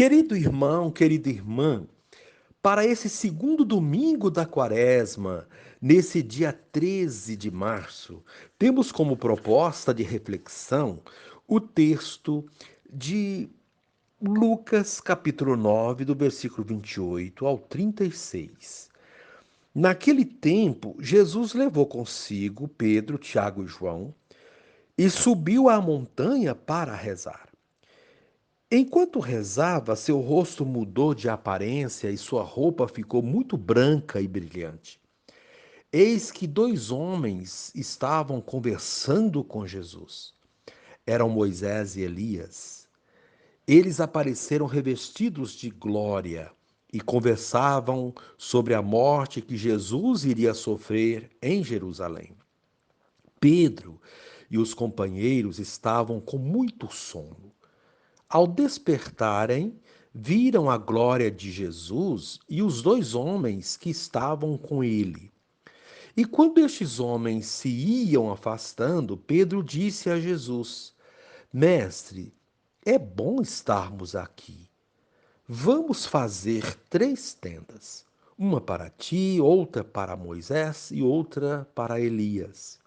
Querido irmão, querida irmã, para esse segundo domingo da Quaresma, nesse dia 13 de março, temos como proposta de reflexão o texto de Lucas, capítulo 9, do versículo 28 ao 36. Naquele tempo, Jesus levou consigo Pedro, Tiago e João e subiu à montanha para rezar. Enquanto rezava, seu rosto mudou de aparência e sua roupa ficou muito branca e brilhante. Eis que dois homens estavam conversando com Jesus. Eram Moisés e Elias. Eles apareceram revestidos de glória e conversavam sobre a morte que Jesus iria sofrer em Jerusalém. Pedro e os companheiros estavam com muito sono. Ao despertarem, viram a glória de Jesus e os dois homens que estavam com ele. E quando estes homens se iam afastando, Pedro disse a Jesus: Mestre, é bom estarmos aqui. Vamos fazer 3 tendas: uma para ti, outra para Moisés e outra para Elias.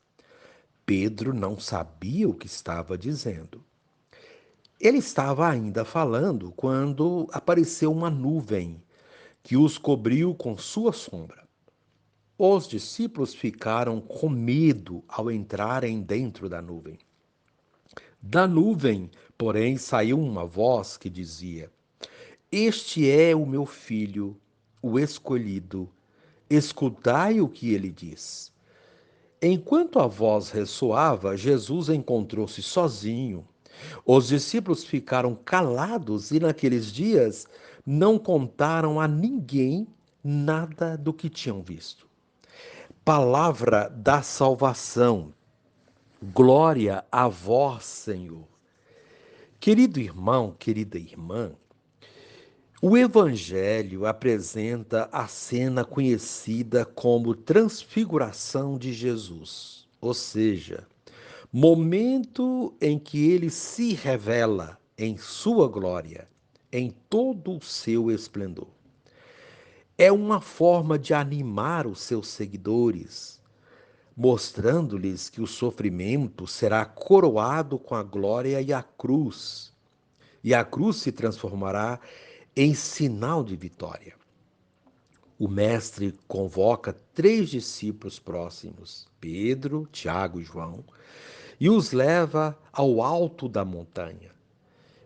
Pedro não sabia o que estava dizendo. Ele estava ainda falando quando apareceu uma nuvem que os cobriu com sua sombra. Os discípulos ficaram com medo ao entrarem dentro da nuvem. Da nuvem, porém, saiu uma voz que dizia: Este é o meu filho, o escolhido. Escutai o que ele diz. Enquanto a voz ressoava, Jesus encontrou-se sozinho. Os discípulos ficaram calados e naqueles dias não contaram a ninguém nada do que tinham visto. Palavra da salvação. Glória a vós, Senhor. Querido irmão, querida irmã, o Evangelho apresenta a cena conhecida como transfiguração de Jesus, ou seja, momento em que ele se revela em sua glória, em todo o seu esplendor. É uma forma de animar os seus seguidores, mostrando-lhes que o sofrimento será coroado com a glória e a cruz se transformará em sinal de vitória. O mestre convoca 3 discípulos próximos, Pedro, Tiago e João, e os leva ao alto da montanha.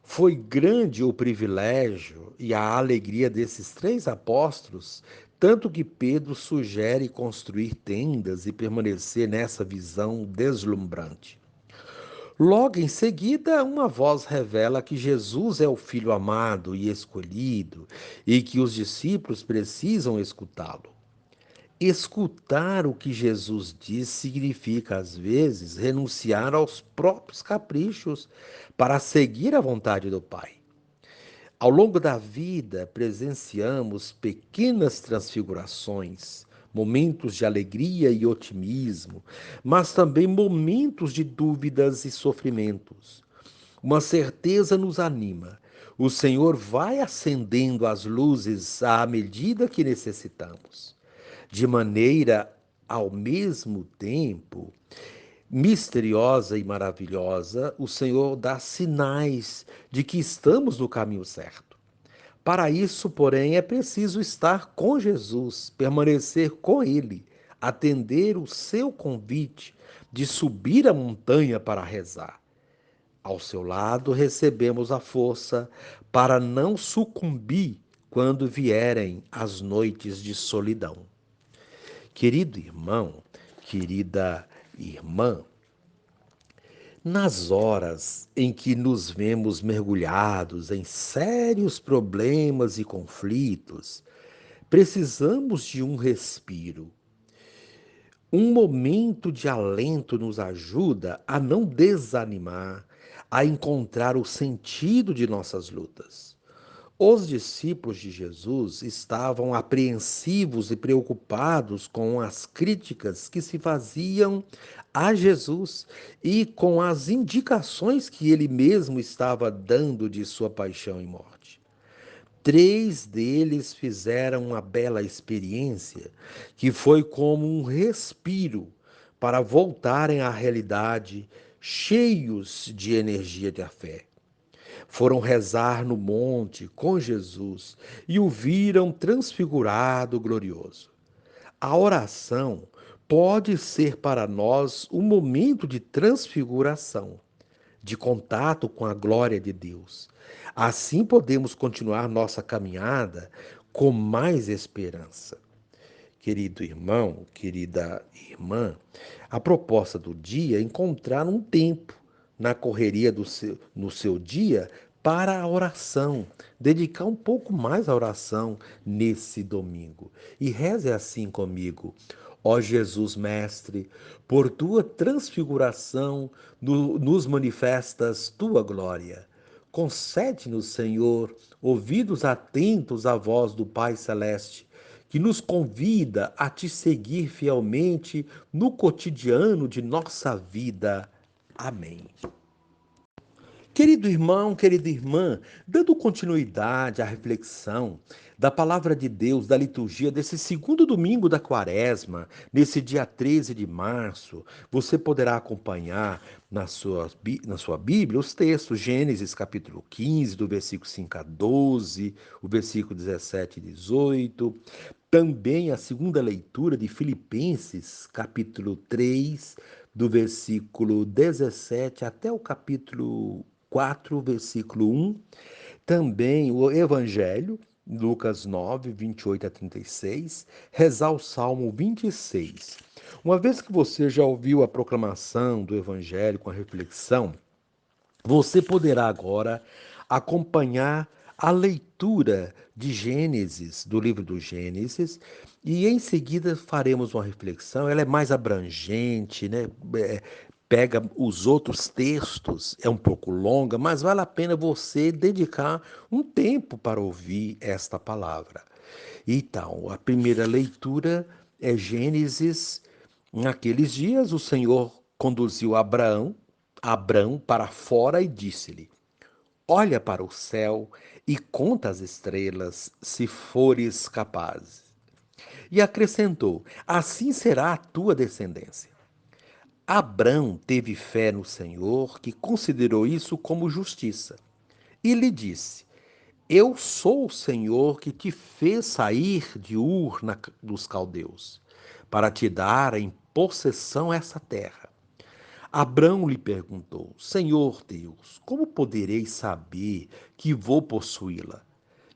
Foi grande o privilégio e a alegria desses 3 apóstolos, tanto que Pedro sugere construir tendas e permanecer nessa visão deslumbrante. Logo em seguida, uma voz revela que Jesus é o Filho amado e escolhido e que os discípulos precisam escutá-lo. Escutar o que Jesus diz significa, às vezes, renunciar aos próprios caprichos para seguir a vontade do Pai. Ao longo da vida, presenciamos pequenas transfigurações, momentos de alegria e otimismo, mas também momentos de dúvidas e sofrimentos. Uma certeza nos anima: o Senhor vai acendendo as luzes à medida que necessitamos, de maneira, ao mesmo tempo, misteriosa e maravilhosa. O Senhor dá sinais de que estamos no caminho certo. Para isso, porém, é preciso estar com Jesus, permanecer com Ele, atender o seu convite de subir a montanha para rezar. Ao seu lado, recebemos a força para não sucumbir quando vierem as noites de solidão. Querido irmão, querida irmã, nas horas em que nos vemos mergulhados em sérios problemas e conflitos, precisamos de um respiro. Um momento de alento nos ajuda a não desanimar, a encontrar o sentido de nossas lutas. Os discípulos de Jesus estavam apreensivos e preocupados com as críticas que se faziam a Jesus e com as indicações que ele mesmo estava dando de sua paixão e morte. 3 deles fizeram uma bela experiência, que foi como um respiro para voltarem à realidade, cheios de energia da fé. Foram rezar no monte com Jesus e o viram transfigurado, glorioso. A oração pode ser para nós um momento de transfiguração, de contato com a glória de Deus. Assim podemos continuar nossa caminhada com mais esperança. Querido irmão, querida irmã, a proposta do dia é encontrar um tempo na correria no seu dia para a oração, dedicar um pouco mais à oração nesse domingo. E reze assim comigo. Ó Jesus Mestre, por tua transfiguração nos manifestas tua glória. Concede-nos, Senhor, ouvidos atentos à voz do Pai Celeste, que nos convida a te seguir fielmente no cotidiano de nossa vida. Amém. Querido irmão, querida irmã, dando continuidade à reflexão da palavra de Deus, da liturgia desse segundo domingo da quaresma, nesse dia 13 de março, você poderá acompanhar na sua Bíblia os textos, Gênesis capítulo 15, do versículo 5 a 12, o versículo 17 e 18, também a segunda leitura de Filipenses capítulo 3, do versículo 17 até o capítulo 4, versículo 1. Também o Evangelho, Lucas 9, 28 a 36. Rezar o Salmo 26. Uma vez que você já ouviu a proclamação do Evangelho com a reflexão, você poderá agora acompanhar a leitura de Gênesis, do livro do Gênesis, e em seguida faremos uma reflexão. Ela é mais abrangente, né? Pega os outros textos, é um pouco longa, mas vale a pena você dedicar um tempo para ouvir esta palavra. Então, a primeira leitura é Gênesis. Naqueles dias, o Senhor conduziu Abrão para fora e disse-lhe: Olha para o céu e conta as estrelas, se fores capaz. E acrescentou: Assim será a tua descendência. Abrão teve fé no Senhor, que considerou isso como justiça, e lhe disse: Eu sou o Senhor que te fez sair de dos caldeus, para te dar em possessão essa terra. Abrão lhe perguntou: Senhor Deus, como poderei saber que vou possuí-la?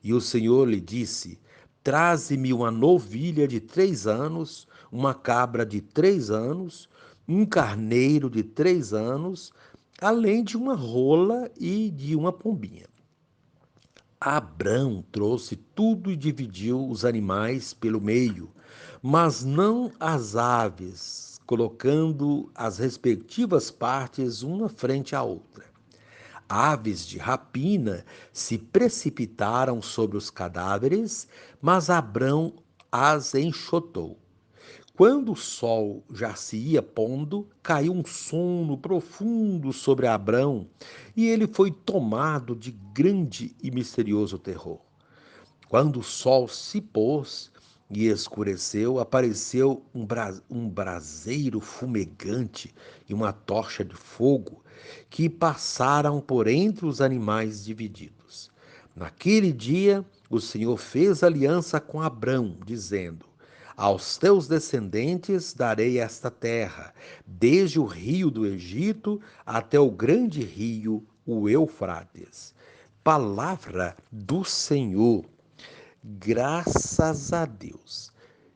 E o Senhor lhe disse: Traze-me uma novilha de 3 anos, uma cabra de 3 anos, um carneiro de 3 anos, além de uma rola e de uma pombinha. Abrão trouxe tudo e dividiu os animais pelo meio, mas não as aves, colocando as respectivas partes uma frente à outra. Aves de rapina se precipitaram sobre os cadáveres, mas Abrão as enxotou. Quando o sol já se ia pondo, caiu um sono profundo sobre Abrão, e ele foi tomado de grande e misterioso terror. Quando o sol se pôs e escureceu, apareceu um braseiro fumegante e uma tocha de fogo que passaram por entre os animais divididos. Naquele dia, o Senhor fez aliança com Abrão, dizendo: Aos teus descendentes darei esta terra, desde o rio do Egito até o grande rio, o Eufrates. Palavra do Senhor. Graças a Deus.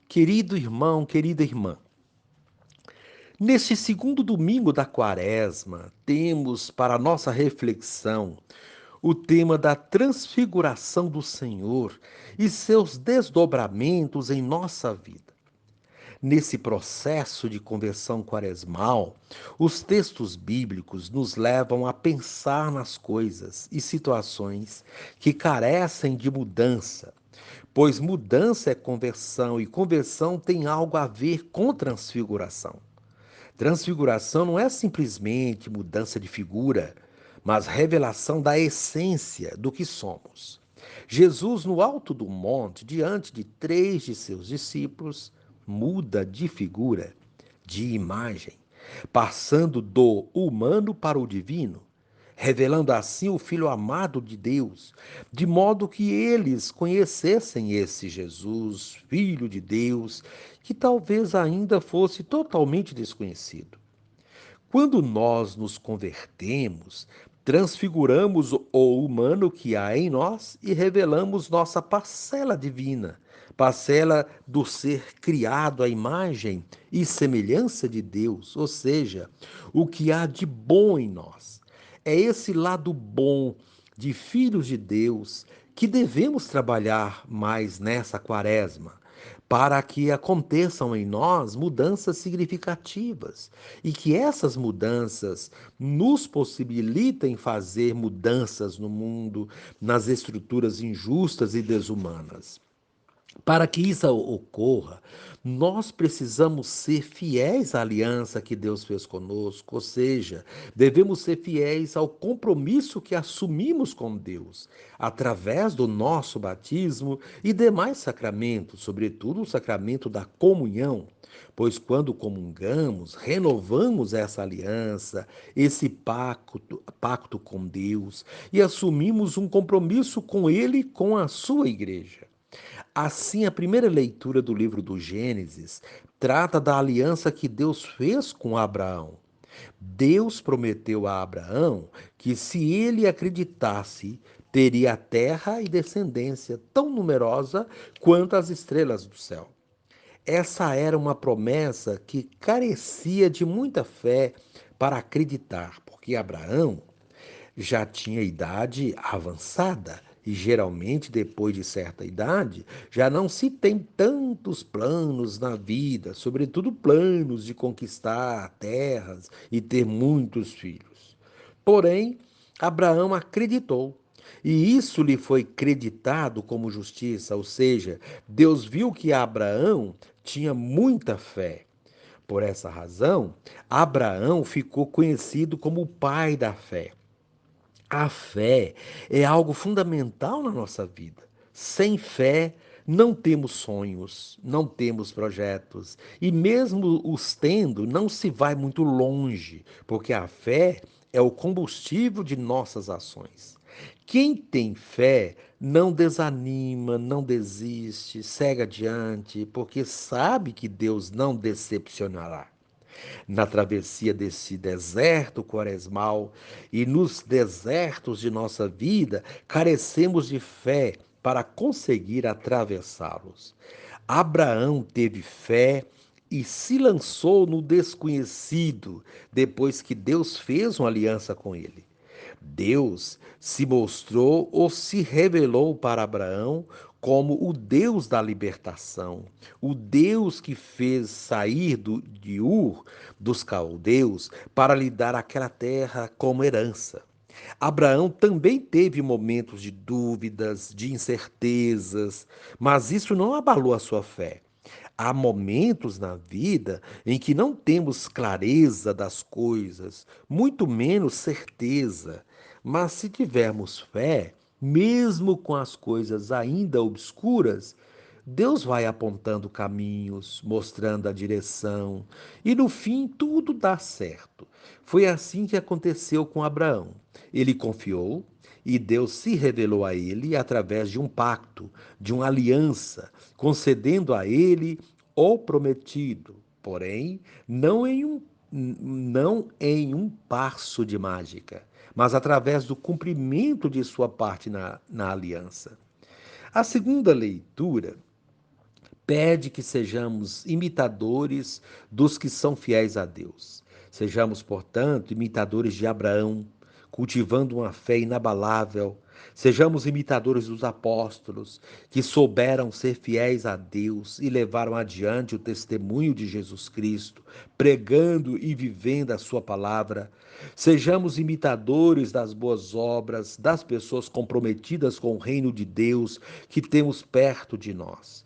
Querido irmão, querida irmã, neste segundo domingo da quaresma, temos para nossa reflexão o tema da transfiguração do Senhor e seus desdobramentos em nossa vida. Nesse processo de conversão quaresmal, os textos bíblicos nos levam a pensar nas coisas e situações que carecem de mudança, pois mudança é conversão e conversão tem algo a ver com transfiguração. Transfiguração não é simplesmente mudança de figura, mas revelação da essência do que somos. Jesus, no alto do monte, diante de 3 de seus discípulos, muda de figura, de imagem, passando do humano para o divino, revelando assim o Filho amado de Deus, de modo que eles conhecessem esse Jesus, Filho de Deus, que talvez ainda fosse totalmente desconhecido. Quando nós nos convertemos, transfiguramos o humano que há em nós e revelamos nossa parcela divina, parcela do ser criado à imagem e semelhança de Deus, ou seja, o que há de bom em nós. É esse lado bom de filhos de Deus que devemos trabalhar mais nessa quaresma, para que aconteçam em nós mudanças significativas e que essas mudanças nos possibilitem fazer mudanças no mundo, nas estruturas injustas e desumanas. Para que isso ocorra, nós precisamos ser fiéis à aliança que Deus fez conosco, ou seja, devemos ser fiéis ao compromisso que assumimos com Deus, através do nosso batismo e demais sacramentos, sobretudo o sacramento da comunhão. Pois quando comungamos, renovamos essa aliança, esse pacto com Deus e assumimos um compromisso com Ele e com a sua igreja. Assim, a primeira leitura do livro do Gênesis trata da aliança que Deus fez com Abraão. Deus prometeu a Abraão que, se ele acreditasse, teria terra e descendência tão numerosa quanto as estrelas do céu. Essa era uma promessa que carecia de muita fé para acreditar, porque Abraão já tinha idade avançada e geralmente depois de certa idade já não se tem tantos planos na vida, sobretudo planos de conquistar terras e ter muitos filhos. Porém, Abraão acreditou. E isso lhe foi creditado como justiça, ou seja, Deus viu que Abraão tinha muita fé. Por essa razão, Abraão ficou conhecido como o pai da fé. A fé é algo fundamental na nossa vida. Sem fé, não temos sonhos, não temos projetos. E mesmo os tendo, não se vai muito longe, porque a fé é o combustível de nossas ações. Quem tem fé não desanima, não desiste, segue adiante, porque sabe que Deus não decepcionará na travessia desse deserto quaresmal e nos desertos de nossa vida, carecemos de fé para conseguir atravessá-los. Abraão teve fé e se lançou no desconhecido depois que Deus fez uma aliança com ele. Deus se mostrou ou se revelou para Abraão como o Deus da libertação, o Deus que fez sair de Ur, dos caldeus, para lhe dar aquela terra como herança. Abraão também teve momentos de dúvidas, de incertezas, mas isso não abalou a sua fé. Há momentos na vida em que não temos clareza das coisas, muito menos certeza. Mas se tivermos fé, mesmo com as coisas ainda obscuras, Deus vai apontando caminhos, mostrando a direção, e no fim tudo dá certo. Foi assim que aconteceu com Abraão. Ele confiou e Deus se revelou a ele através de um pacto, de uma aliança, concedendo a ele o prometido, porém, não em um passo de mágica, mas através do cumprimento de sua parte na aliança. A segunda leitura pede que sejamos imitadores dos que são fiéis a Deus. Sejamos, portanto, imitadores de Abraão, cultivando uma fé inabalável. Sejamos imitadores dos apóstolos, que souberam ser fiéis a Deus e levaram adiante o testemunho de Jesus Cristo, pregando e vivendo a sua palavra. Sejamos imitadores das boas obras, das pessoas comprometidas com o reino de Deus que temos perto de nós.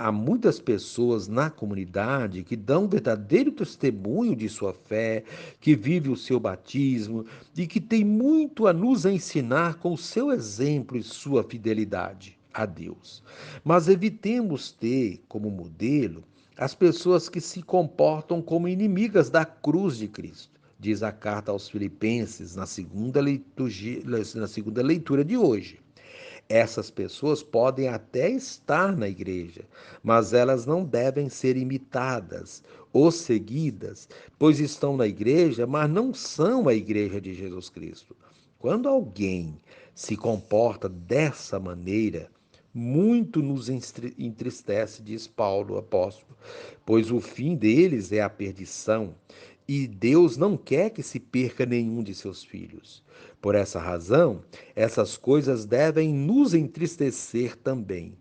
há muitas pessoas na comunidade que dão verdadeiro testemunho de sua fé, que vive o seu batismo e que tem muito a nos ensinar com o seu exemplo e sua fidelidade a Deus. Mas evitemos ter como modelo as pessoas que se comportam como inimigas da cruz de Cristo. Diz a carta aos Filipenses na segunda leitura de hoje. Essas pessoas podem até estar na igreja, mas elas não devem ser imitadas ou seguidas, pois estão na igreja, mas não são a igreja de Jesus Cristo. Quando alguém se comporta dessa maneira, muito nos entristece, diz Paulo, apóstolo, pois o fim deles é a perdição, e Deus não quer que se perca nenhum de seus filhos. Por essa razão, essas coisas devem nos entristecer também.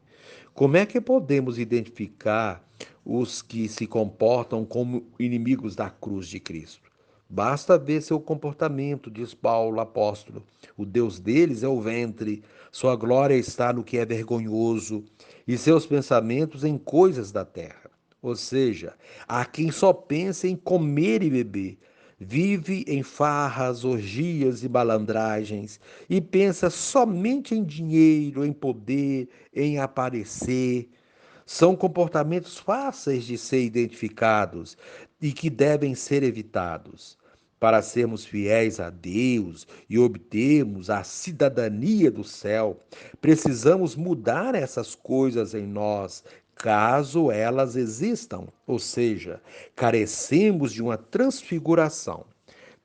Como é que podemos identificar os que se comportam como inimigos da cruz de Cristo? Basta ver seu comportamento, diz Paulo, apóstolo. O Deus deles é o ventre, sua glória está no que é vergonhoso, e seus pensamentos em coisas da terra. Ou seja, há quem só pensa em comer e beber, vive em farras, orgias e malandragens, e pensa somente em dinheiro, em poder, em aparecer. São comportamentos fáceis de ser identificados e que devem ser evitados. Para sermos fiéis a Deus e obtermos a cidadania do céu, precisamos mudar essas coisas em nós, caso elas existam, ou seja, carecemos de uma transfiguração.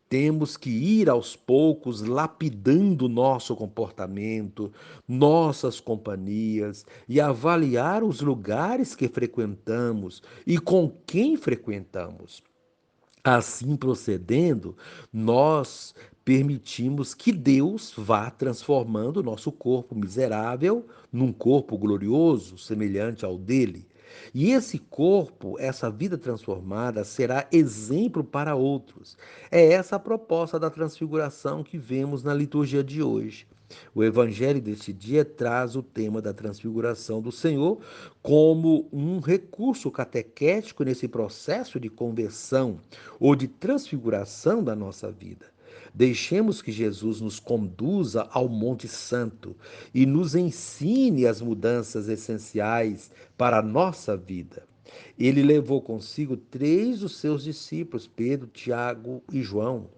Temos que ir aos poucos lapidando nosso comportamento, nossas companhias e avaliar os lugares que frequentamos e com quem frequentamos. Assim procedendo, nós permitimos que Deus vá transformando o nosso corpo miserável num corpo glorioso, semelhante ao dele. E esse corpo, essa vida transformada, será exemplo para outros. É essa a proposta da transfiguração que vemos na liturgia de hoje. O evangelho deste dia traz o tema da transfiguração do Senhor como um recurso catequético nesse processo de conversão ou de transfiguração da nossa vida. Deixemos que Jesus nos conduza ao Monte Santo e nos ensine as mudanças essenciais para a nossa vida. Ele levou consigo três dos seus discípulos, Pedro, Tiago e João.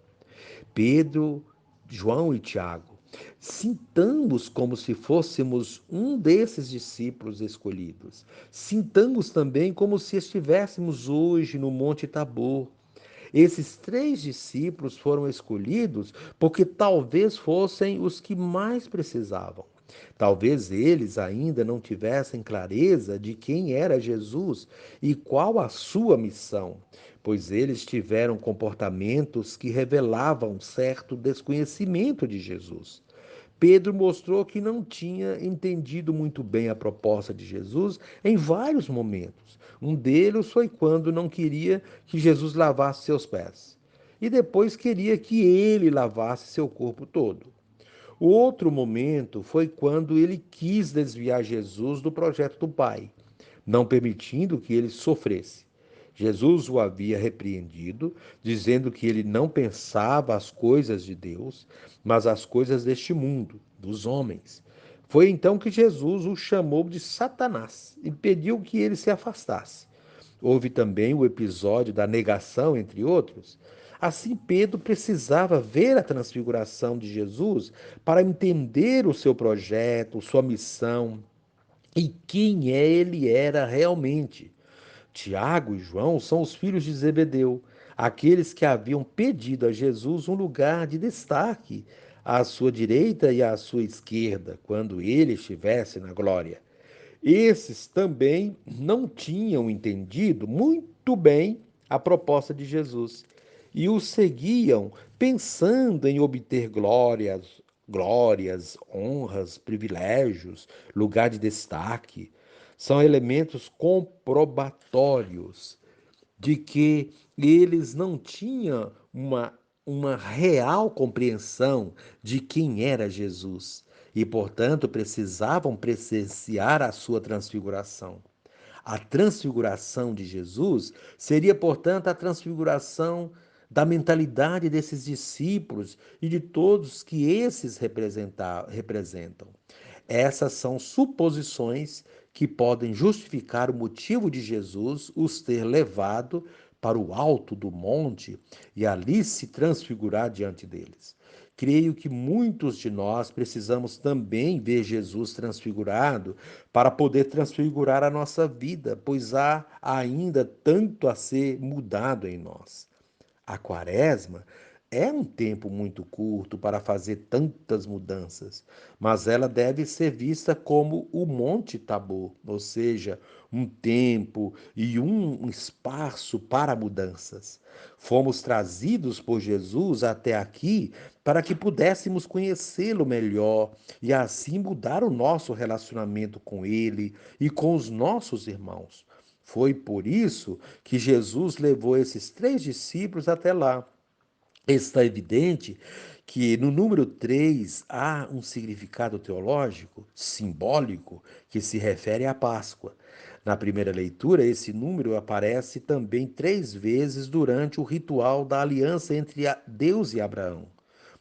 Pedro, João e Tiago. Sintamos como se fôssemos um desses discípulos escolhidos. Sintamos também como se estivéssemos hoje no Monte Tabor. Esses três discípulos foram escolhidos porque talvez fossem os que mais precisavam. Talvez eles ainda não tivessem clareza de quem era Jesus e qual a sua missão, pois eles tiveram comportamentos que revelavam certo desconhecimento de Jesus. Pedro mostrou que não tinha entendido muito bem a proposta de Jesus em vários momentos. Um deles foi quando não queria que Jesus lavasse seus pés, e depois queria que ele lavasse seu corpo todo. O outro momento foi quando ele quis desviar Jesus do projeto do Pai, não permitindo que ele sofresse. Jesus o havia repreendido, dizendo que ele não pensava as coisas de Deus, mas as coisas deste mundo, dos homens. Foi então que Jesus o chamou de Satanás e pediu que ele se afastasse. Houve também o episódio da negação, entre outros. Assim, Pedro precisava ver a transfiguração de Jesus para entender o seu projeto, sua missão e quem ele era realmente. Tiago e João são os filhos de Zebedeu, aqueles que haviam pedido a Jesus um lugar de destaque à sua direita e à sua esquerda, quando ele estivesse na glória. Esses também não tinham entendido muito bem a proposta de Jesus e o seguiam pensando em obter glórias, honras, privilégios, lugar de destaque. São elementos comprobatórios de que eles não tinham uma real compreensão de quem era Jesus e, portanto, precisavam presenciar a sua transfiguração. A transfiguração de Jesus seria, portanto, a transfiguração da mentalidade desses discípulos e de todos que esses representam. Essas são suposições que podem justificar o motivo de Jesus os ter levado para o alto do monte e ali se transfigurar diante deles. Creio que muitos de nós precisamos também ver Jesus transfigurado para poder transfigurar a nossa vida, pois há ainda tanto a ser mudado em nós. A quaresma é um tempo muito curto para fazer tantas mudanças, mas ela deve ser vista como o Monte Tabor, ou seja, um tempo e um espaço para mudanças. Fomos trazidos por Jesus até aqui para que pudéssemos conhecê-lo melhor e assim mudar o nosso relacionamento com ele e com os nossos irmãos. Foi por isso que Jesus levou esses três discípulos até lá. Está evidente que no número 3 há um significado teológico, simbólico, que se refere à Páscoa. Na primeira leitura, esse número aparece também 3 vezes durante o ritual da aliança entre Deus e Abraão.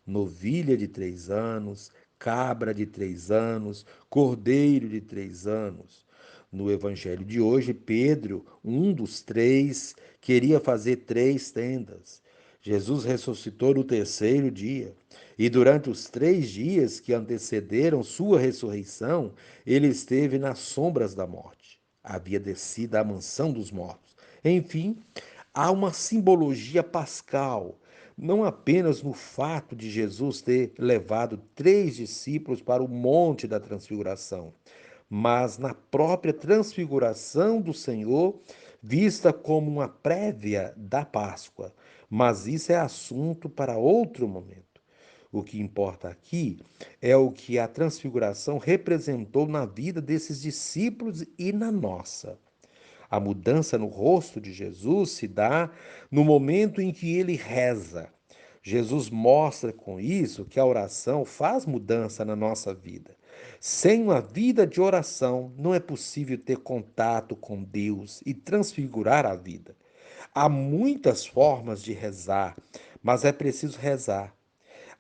Novilha de 3 anos, cabra de 3 anos, cordeiro de 3 anos. No evangelho de hoje, Pedro, um dos três, queria fazer 3 tendas. Jesus ressuscitou no terceiro dia. E durante os 3 dias que antecederam sua ressurreição, ele esteve nas sombras da morte. Havia descido à mansão dos mortos. Enfim, há uma simbologia pascal, não apenas no fato de Jesus ter levado 3 discípulos para o Monte da Transfiguração, mas na própria transfiguração do Senhor, vista como uma prévia da Páscoa. Mas isso é assunto para outro momento. O que importa aqui é o que a transfiguração representou na vida desses discípulos e na nossa. A mudança no rosto de Jesus se dá no momento em que ele reza. Jesus mostra com isso que a oração faz mudança na nossa vida. Sem uma vida de oração, não é possível ter contato com Deus e transfigurar a vida. Há muitas formas de rezar, mas é preciso rezar.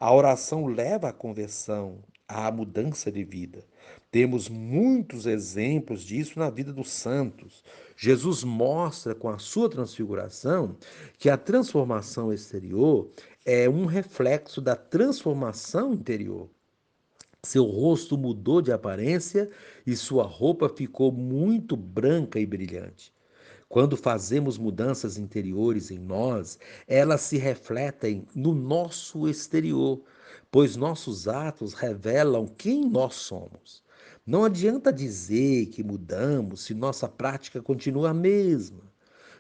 A oração leva à conversão, à mudança de vida. Temos muitos exemplos disso na vida dos santos. Jesus mostra com a sua transfiguração que a transformação exterior é um reflexo da transformação interior. Seu rosto mudou de aparência e sua roupa ficou muito branca e brilhante. Quando fazemos mudanças interiores em nós, elas se refletem no nosso exterior, pois nossos atos revelam quem nós somos. Não adianta dizer que mudamos se nossa prática continua a mesma.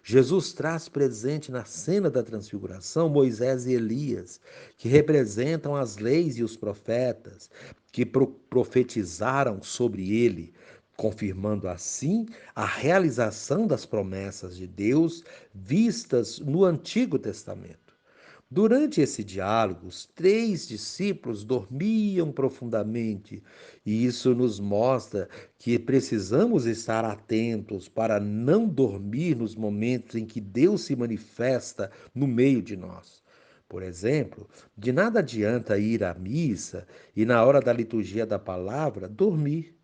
Jesus traz presente na cena da transfiguração Moisés e Elias, que representam as leis e os profetas, que profetizaram sobre ele, confirmando assim a realização das promessas de Deus vistas no Antigo Testamento. Durante esse diálogo, os 3 discípulos dormiam profundamente, e isso nos mostra que precisamos estar atentos para não dormir nos momentos em que Deus se manifesta no meio de nós. Por exemplo, de nada adianta ir à missa e, na hora da liturgia da palavra, dormir,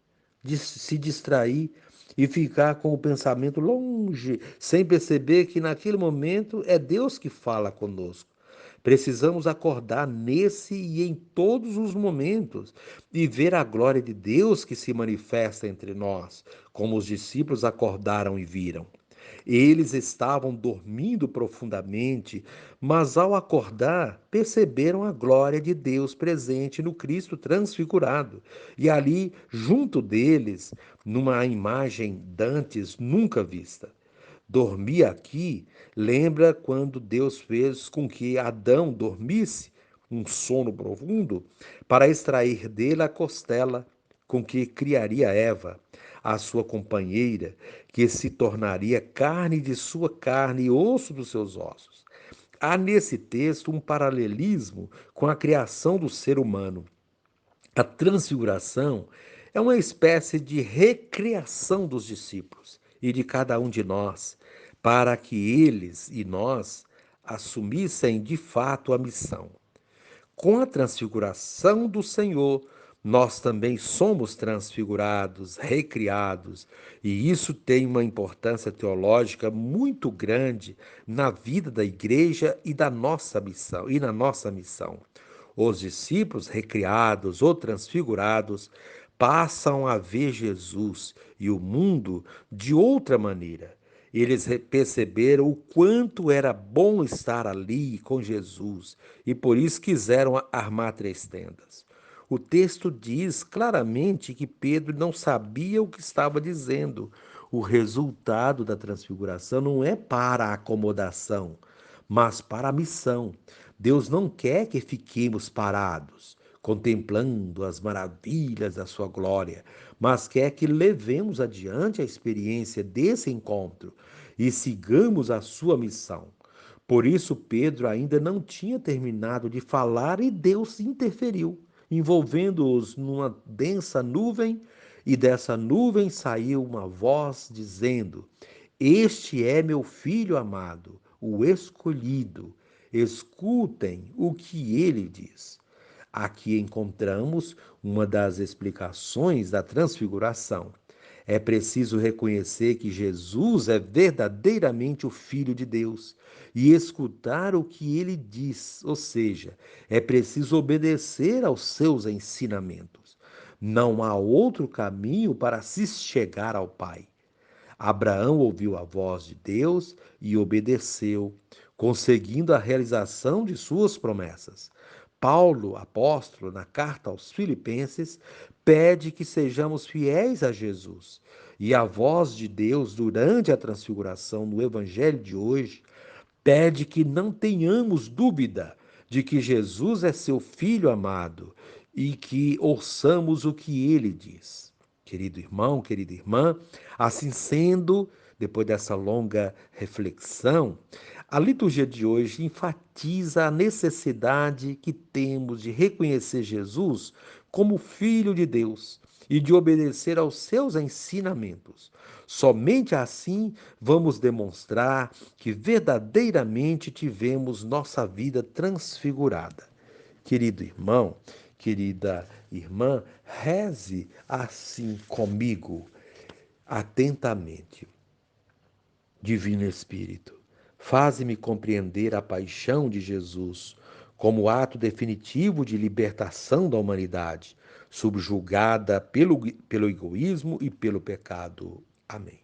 se distrair e ficar com o pensamento longe, sem perceber que naquele momento é Deus que fala conosco. Precisamos acordar nesse e em todos os momentos e ver a glória de Deus que se manifesta entre nós, como os discípulos acordaram e viram. Eles estavam dormindo profundamente, mas ao acordar, perceberam a glória de Deus presente no Cristo transfigurado. E ali, junto deles, numa imagem dantes nunca vista. Dormir aqui lembra quando Deus fez com que Adão dormisse um sono profundo para extrair dele a costela com que criaria Eva, a sua companheira, que se tornaria carne de sua carne e osso dos seus ossos. Há nesse texto um paralelismo com a criação do ser humano. A transfiguração é uma espécie de recriação dos discípulos. e de cada um de nós, para que eles e nós assumissem de fato a missão. Com a transfiguração do Senhor, nós também somos transfigurados, recriados, e isso tem uma importância teológica muito grande na vida da igreja e da nossa missão, e na nossa missão. Os discípulos recriados ou transfigurados passam a ver Jesus e o mundo de outra maneira. Eles perceberam o quanto era bom estar ali com Jesus e por isso quiseram armar 3 tendas. O texto diz claramente que Pedro não sabia o que estava dizendo. O resultado da transfiguração não é para a acomodação, mas para a missão. Deus não quer que fiquemos parados, contemplando as maravilhas da sua glória, mas quer que levemos adiante a experiência desse encontro e sigamos a sua missão. Por isso, Pedro ainda não tinha terminado de falar e Deus interferiu, envolvendo-os numa densa nuvem, e dessa nuvem saiu uma voz dizendo: Este é meu filho amado, o escolhido. Escutem o que ele diz. Aqui encontramos uma das explicações da transfiguração. É preciso reconhecer que Jesus é verdadeiramente o Filho de Deus e escutar o que ele diz, ou seja, é preciso obedecer aos seus ensinamentos. Não há outro caminho para se chegar ao Pai. Abraão ouviu a voz de Deus e obedeceu, conseguindo a realização de suas promessas. Paulo, apóstolo, na carta aos Filipenses, pede que sejamos fiéis a Jesus. E a voz de Deus, durante a transfiguração no Evangelho de hoje, pede que não tenhamos dúvida de que Jesus é seu Filho amado e que ouçamos o que ele diz. Querido irmão, querida irmã, assim sendo, depois dessa longa reflexão, a liturgia de hoje enfatiza a necessidade que temos de reconhecer Jesus como Filho de Deus e de obedecer aos seus ensinamentos. Somente assim vamos demonstrar que verdadeiramente tivemos nossa vida transfigurada. Querido irmão, querida irmã, reze assim comigo, atentamente. Divino Espírito, faze-me compreender a paixão de Jesus como ato definitivo de libertação da humanidade, subjugada pelo egoísmo e pelo pecado. Amém.